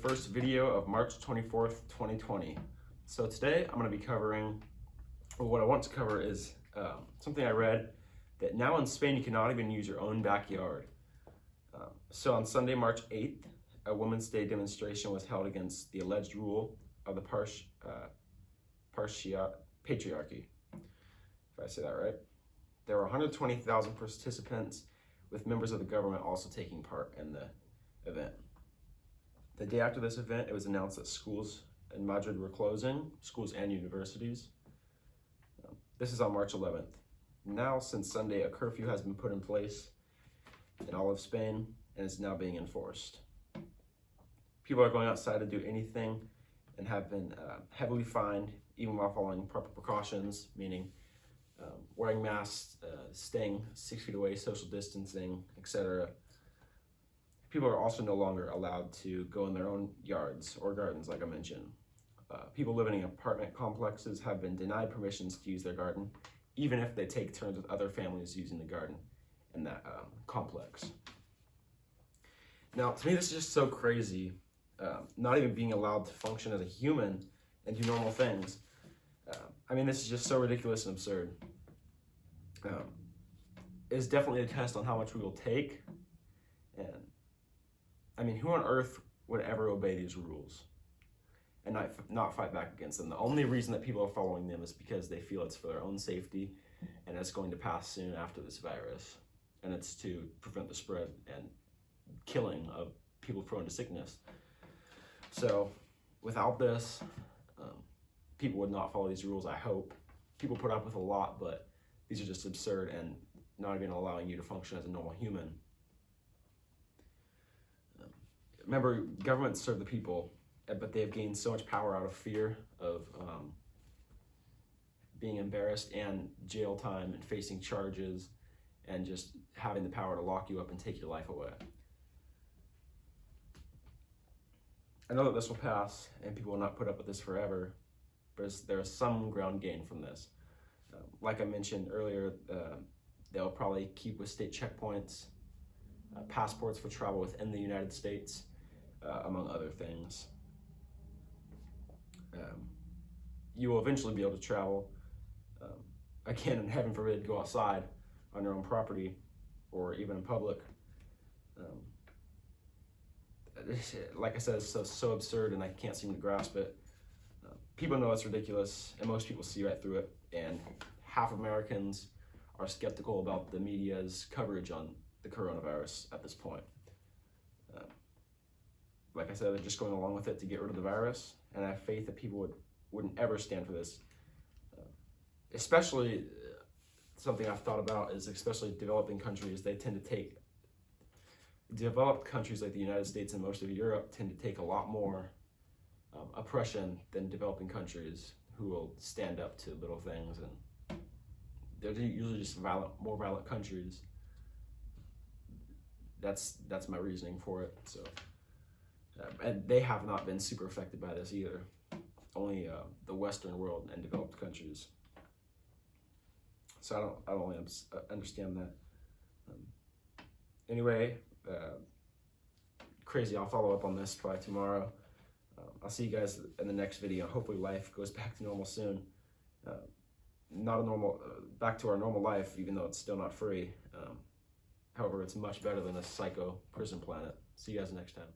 first video of March 24th, 2020. So today I'm going to be covering, or what I want to cover is something I read, that now in Spain you cannot even use your own backyard. So on Sunday, March 8th, a Women's Day demonstration was held against the alleged rule of the patriarchy, if I say that right. There were 120,000 participants, with members of the government also taking part in the event. The day after this event, it was announced that schools in Madrid were closing, schools and universities. This is on March 11th. Now, since Sunday, a curfew has been put in place in all of Spain and is now being enforced. People are going outside to do anything and have been heavily fined, even while following proper precautions, meaning wearing masks, staying 6 feet away, social distancing, etc. People are also no longer allowed to go in their own yards or gardens, like I mentioned. People living in apartment complexes have been denied permissions to use their garden, even if they take turns with other families using the garden in that complex. Now, to me, this is just so crazy, not even being allowed to function as a human and do normal things. I mean, this is just so ridiculous and absurd. It's definitely a test on how much we will take. And I mean, who on earth would ever obey these rules and not fight back against them? The only reason that people are following them is because they feel it's for their own safety and it's going to pass soon after this virus. And it's to prevent the spread and killing of people prone to sickness. So without this, people would not follow these rules, I hope. People put up with a lot, but these are just absurd and not even allowing you to function as a normal human. Remember, governments serve the people, but they have gained so much power out of fear of being embarrassed and jail time and facing charges and just having the power to lock you up and take your life away. I know that this will pass and people will not put up with this forever, but there is some ground gain from this. Like I mentioned earlier, they'll probably keep with state checkpoints, passports for travel within the United States, among other things. You will eventually be able to travel, again, and heaven forbid, go outside on your own property or even in public. Like I said, it's so absurd and I can't seem to grasp it. People know it's ridiculous and most people see right through it, and half Americans are skeptical about the media's coverage on the coronavirus at this point. Like I said, they're just going along with it to get rid of the virus, and I have faith that people wouldn't ever stand for this. Especially, something I've thought about is especially developing countries, they tend to take, developed countries like the United States and most of Europe tend to take a lot more oppression than developing countries who will stand up to little things, and they're usually just more violent countries. That's my reasoning for it. So, and they have not been super affected by this either. Only the Western world and developed countries. So I don't really understand that. Anyway, crazy. I'll follow up on this probably tomorrow. I'll see you guys in the next video. Hopefully life goes back to normal soon. Back to our normal life, even though it's still not free. However, it's much better than a psycho prison planet. See you guys next time.